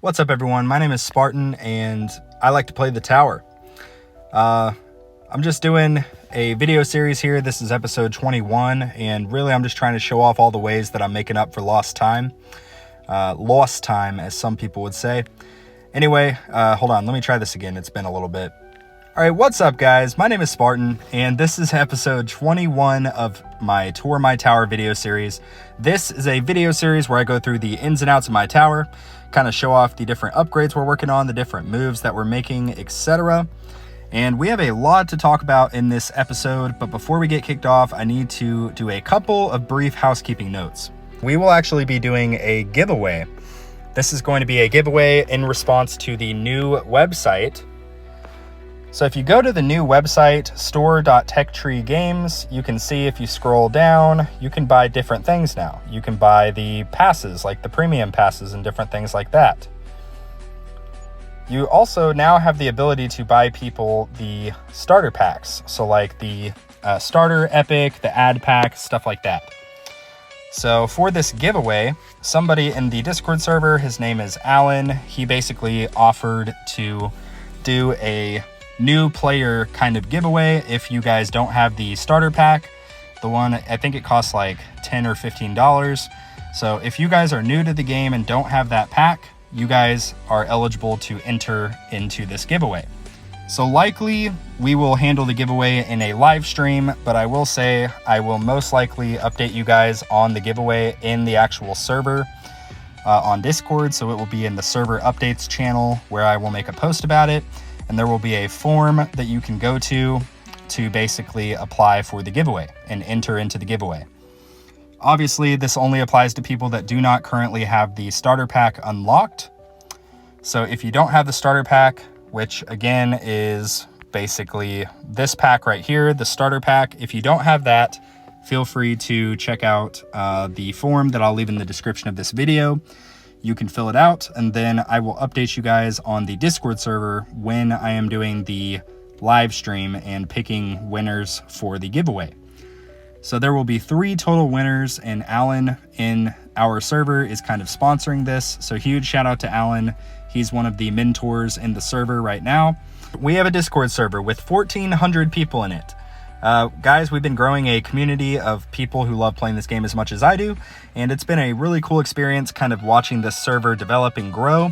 What's up, everyone? My name is Spartan, and I like to play the tower. I'm just doing a video series here. This is episode 21, and really I'm just trying to show off all the ways that I'm making up for lost time. Lost time, as some people would say. Anyway, hold on, let me try this again. It's been a little bit. All right, what's up, guys? My name is Spartan, and this is episode 21 of my Tour My Tower video series. This is a video series where I go through the ins and outs of my tower, kind of show off the different upgrades we're working on, the different moves that we're making, etc. And we have a lot to talk about in this episode, but before we get kicked off, I need to do a couple of brief housekeeping notes. We will actually be doing a giveaway. This is going to be a giveaway in response to the new website. So if you go to the new website, store.techtreegames, you can see if you scroll down, you can buy different things now. You can buy the passes, like the premium passes and different things like that. You also now have the ability to buy people the starter packs. So like the starter epic, the ad pack, stuff like that. So for this giveaway, somebody in the Discord server, his name is Alan, he basically offered to do a new player kind of giveaway if you guys don't have the starter pack. The one, I think it costs like $10 or $15. So if you guys are new to the game and don't have that pack, you guys are eligible to enter into this giveaway. So likely we will handle the giveaway in a live stream, but I will say I will most likely update you guys on the giveaway in the actual server on Discord. So it will be in the server updates channel where I will make a post about it. And there will be a form that you can go to basically apply for the giveaway and enter into the giveaway. Obviously, this only applies to people that do not currently have the starter pack unlocked. So if you don't have the starter pack, which again is basically this pack right here, the starter pack, if you don't have that, feel free to check out the form that I'll leave in the description of this video. You can fill it out, and then I will update you guys on the Discord server when I am doing the live stream and picking winners for the giveaway. So there will be 3 total winners, and Alan in our server is kind of sponsoring this. So huge shout out to Alan. He's one of the mentors in the server right now. We have a Discord server with 1,400 people in it. Guys, we've been growing a community of people who love playing this game as much as I do, and it's been a really cool experience kind of watching this server develop and grow.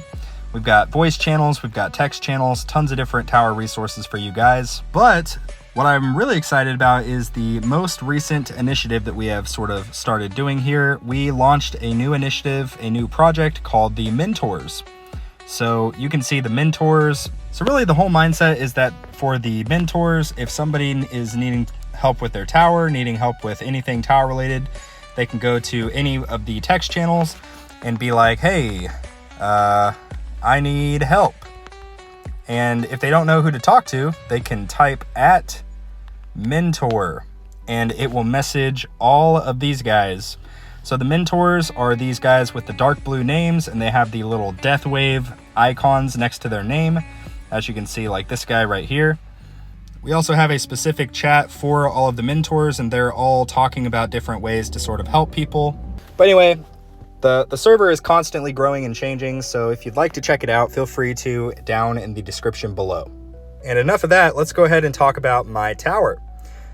We've got voice channels, we've got text channels, tons of different tower resources for you guys. But what I'm really excited about is the most recent initiative that we have sort of started doing here. We launched a new initiative, a new project called the Mentors. So you can see the Mentors. So really the whole mindset is that for the Mentors, if somebody is needing help with their tower, needing help with anything tower related, they can go to any of the text channels and be like, hey, I need help. And if they don't know who to talk to, they can type at mentor and it will message all of these guys. So the Mentors are these guys with the dark blue names, and they have the little death wave icons next to their name, as you can see, like this guy right here. We also have a specific chat for all of the Mentors, and they're all talking about different ways to sort of help people. But anyway, the server is constantly growing and changing, so if you'd like to check it out, feel free to down in the description below. And enough of that, let's go ahead and talk about my tower.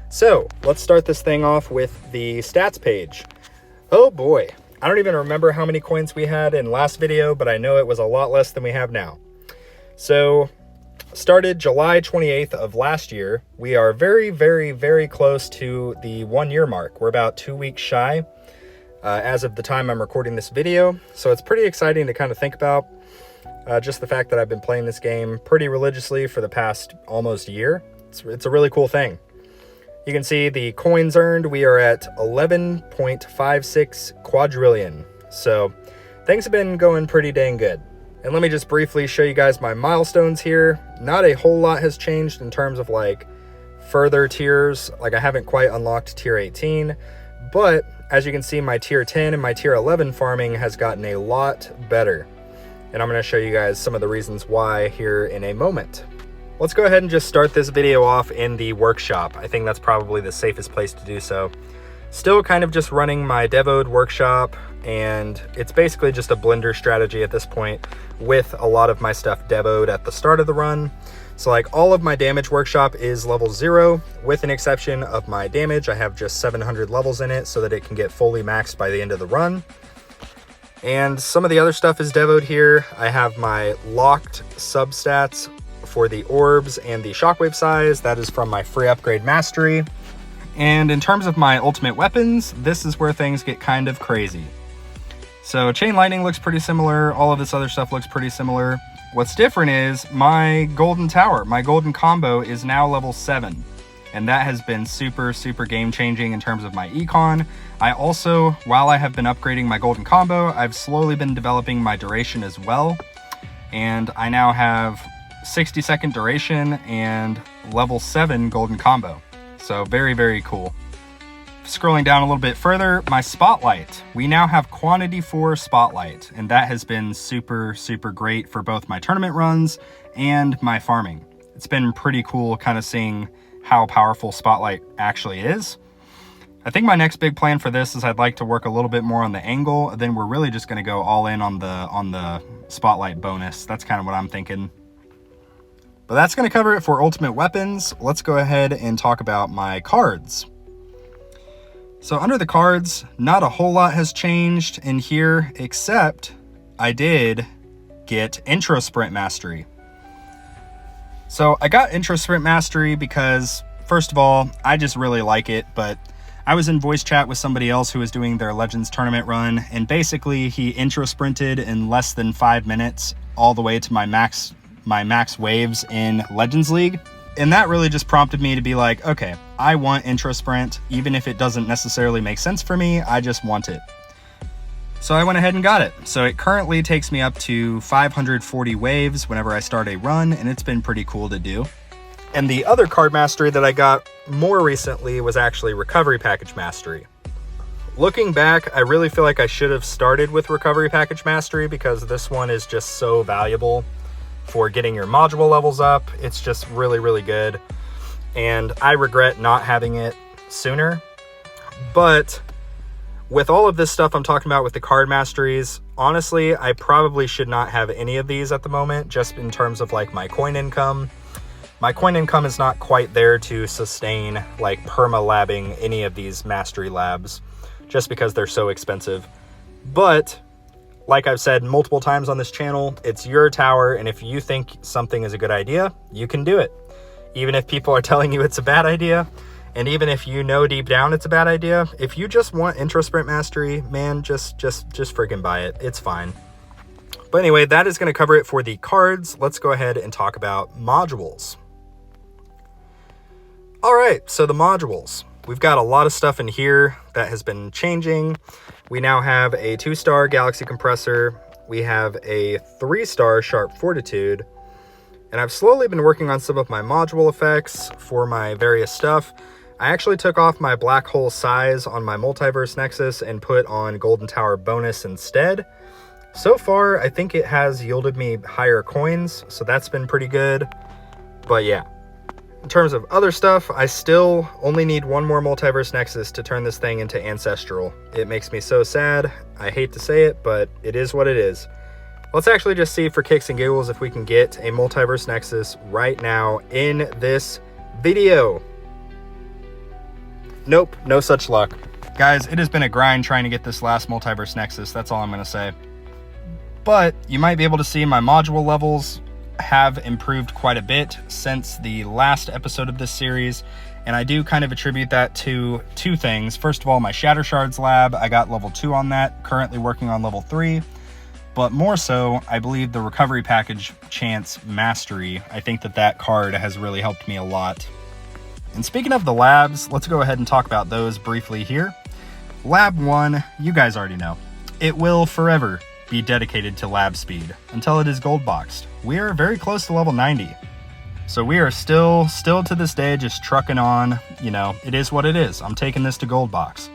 So let's start this thing off with the stats page. Oh boy, I don't even remember how many coins we had in last video, but I know it was a lot less than we have now. So, started July 28th of last year. We are very, very, very close to the 1 year mark. We're about 2 weeks shy as of the time I'm recording this video. So it's pretty exciting to kind of think about just the fact that I've been playing this game pretty religiously for the past almost year. It's a really cool thing. You can see the coins earned, we are at 11.56 quadrillion. So things have been going pretty dang good. And let me just briefly show you guys my milestones here. Not a whole lot has changed in terms of like further tiers. Like I haven't quite unlocked tier 18, but as you can see, my tier 10 and my tier 11 farming has gotten a lot better. And I'm going to show you guys some of the reasons why here in a moment. Let's go ahead and just start this video off in the workshop. I think that's probably the safest place to do so. Still kind of just running my Devoed workshop, and it's basically just a blender strategy at this point with a lot of my stuff Devoed at the start of the run. So like all of my damage workshop is level 0, with an exception of my damage. I have just 700 levels in it so that it can get fully maxed by the end of the run. And some of the other stuff is Devoed here. I have my locked substats for the orbs and the shockwave size. That is from my free upgrade mastery. And in terms of my ultimate weapons, this is where things get kind of crazy. So chain lightning looks pretty similar. All of this other stuff looks pretty similar. What's different is my golden tower, my golden combo is now level 7. And that has been super, super game changing in terms of my econ. I also, while I have been upgrading my golden combo, I've slowly been developing my duration as well. And I now have 60-second duration and level 7 golden combo. So very, very cool. Scrolling down a little bit further, my spotlight. We now have quantity 4 spotlight, and that has been super, super great for both my tournament runs and my farming. It's been pretty cool kind of seeing how powerful spotlight actually is. I think my next big plan for this is I'd like to work a little bit more on the angle, then we're really just going to go all in on the spotlight bonus. That's kind of what I'm thinking. But that's going to cover it for ultimate weapons. Let's go ahead and talk about my cards. So under the cards, not a whole lot has changed in here, except I did get Intro Sprint Mastery. So I got Intro Sprint Mastery because, first of all, I just really like it, but I was in voice chat with somebody else who was doing their Legends tournament run, and basically he intro sprinted in less than 5 minutes all the way to my max waves in Legends League. And that really just prompted me to be like, okay, I want intro sprint, even if it doesn't necessarily make sense for me, I just want it. So I went ahead and got it. So it currently takes me up to 540 waves whenever I start a run, and it's been pretty cool to do. And the other card mastery that I got more recently was actually Recovery Package Mastery. Looking back, I really feel like I should have started with Recovery Package Mastery because this one is just so valuable for getting your module levels up. It's just really, really good. And I regret not having it sooner. But with all of this stuff I'm talking about with the card masteries, honestly, I probably should not have any of these at the moment, just in terms of like my coin income. My coin income is not quite there to sustain like perma-labbing any of these mastery labs, just because they're so expensive. But like I've said multiple times on this channel, it's your tower, and if you think something is a good idea, you can do it. Even if people are telling you it's a bad idea, and even if you know deep down it's a bad idea, if you just want Intro Sprint Mastery, man, just freaking buy it. It's fine. But anyway, that is going to cover it for the cards. Let's go ahead and talk about modules. All right, so the modules. We've got a lot of stuff in here that has been changing. We now have a 2-star Galaxy Compressor. We have a 3-star Sharp Fortitude. And I've slowly been working on some of my module effects for my various stuff. I actually took off my black hole size on my Multiverse Nexus and put on Golden Tower bonus instead. So far, I think it has yielded me higher coins, so that's been pretty good. But yeah. In terms of other stuff, I still only need one more Multiverse Nexus to turn this thing into Ancestral. It makes me so sad. I hate to say it, but it is what it is. Let's actually just see for kicks and giggles if we can get a Multiverse Nexus right now in this video. Nope, no such luck. Guys, it has been a grind trying to get this last Multiverse Nexus, that's all I'm going to say. But you might be able to see my module levels have improved quite a bit since the last episode of this series, and I do kind of attribute that to 2 things. First of all, my Shatter Shards lab, I got level 2 on that, currently working on level 3, but more so, I believe the Recovery Package Chance Mastery, I think that card has really helped me a lot. And speaking of the labs, let's go ahead and talk about those briefly here. Lab 1, you guys already know. It will forever be dedicated to lab speed until it is gold boxed. We are very close to level 90. So we are still to this day just trucking on, you know, it is what it is. I'm taking this to gold box.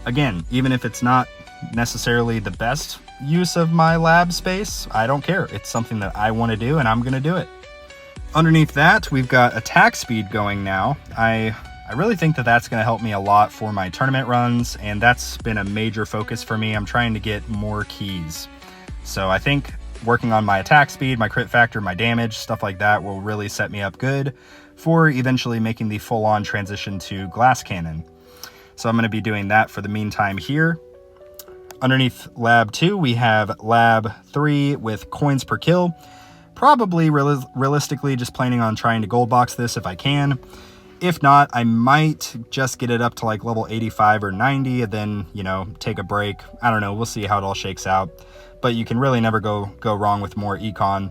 Again, even if it's not necessarily the best use of my lab space, I don't care. It's something that I want to do and I'm going to do it. Underneath that, we've got attack speed going now. I I really think that that's going to help me a lot for my tournament runs, and that's been a major focus for me. I'm trying to get more keys. So I think working on my attack speed, my crit factor, my damage, stuff like that will really set me up good for eventually making the full-on transition to glass cannon. So I'm going to be doing that for the meantime here. Underneath Lab 2, we have Lab 3 with coins per kill. Probably realistically just planning on trying to gold box this if I can. If not, I might just get it up to like level 85 or 90 and then, you know, take a break. I don't know. We'll see how it all shakes out. But you can really never go wrong with more econ.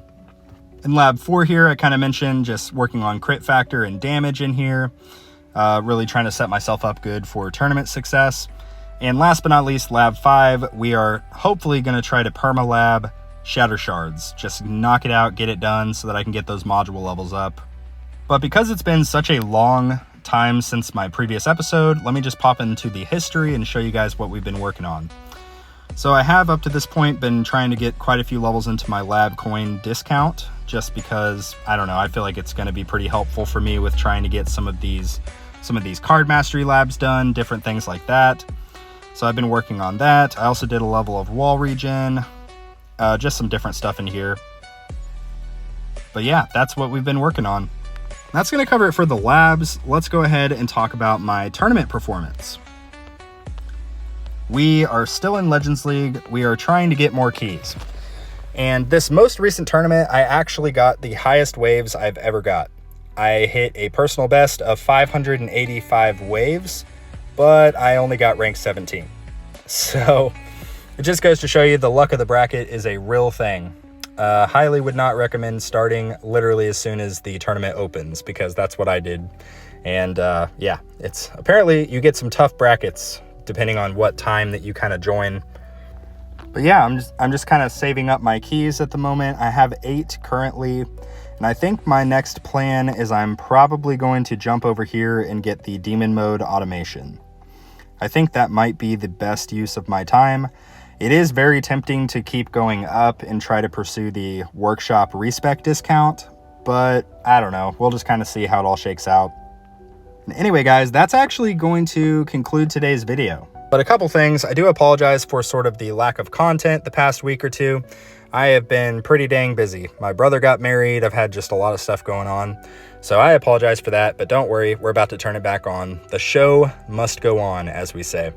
In Lab 4 here, I kind of mentioned just working on crit factor and damage in here. Really trying to set myself up good for tournament success. And last but not least, Lab 5, we are hopefully going to try to perma-lab Shatter Shards. Just knock it out, get it done so that I can get those module levels up. But because it's been such a long time since my previous episode, let me just pop into the history and show you guys what we've been working on. So I have up to this point been trying to get quite a few levels into my lab coin discount, just because, I don't know, I feel like it's going to be pretty helpful for me with trying to get some of these card mastery labs done, different things like that. So I've been working on that. I also did a level of wall regen, just some different stuff in here. But yeah, that's what we've been working on. That's going to cover it for the labs. Let's go ahead and talk about my tournament performance. We are still in Legends League. We are trying to get more keys. And this most recent tournament, I actually got the highest waves I've ever got. I hit a personal best of 585 waves, but I only got rank 17. So it just goes to show you the luck of the bracket is a real thing. Highly would not recommend starting literally as soon as the tournament opens, because that's what I did. And yeah, it's apparently you get some tough brackets depending on what time that you kind of join. But yeah, I'm just kind of saving up my keys at the moment. I have 8 currently, and I think my next plan is I'm probably going to jump over here and get the demon mode automation. I think that might be the best use of my time. It is very tempting to keep going up and try to pursue the workshop respec discount, but I don't know. We'll just kind of see how it all shakes out. Anyway, guys, that's actually going to conclude today's video. But a couple things. I do apologize for sort of the lack of content the past week or two. I have been pretty dang busy. My brother got married. I've had just a lot of stuff going on. So I apologize for that, but don't worry. We're about to turn it back on. The show must go on, as we say.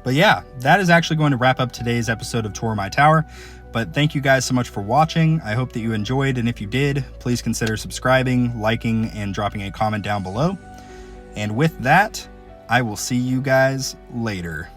But yeah, that is actually going to wrap up today's episode of Tour My Tower. But thank you guys so much for watching. I hope that you enjoyed, and if you did, please consider subscribing, liking, and dropping a comment down below. And with that, I will see you guys later.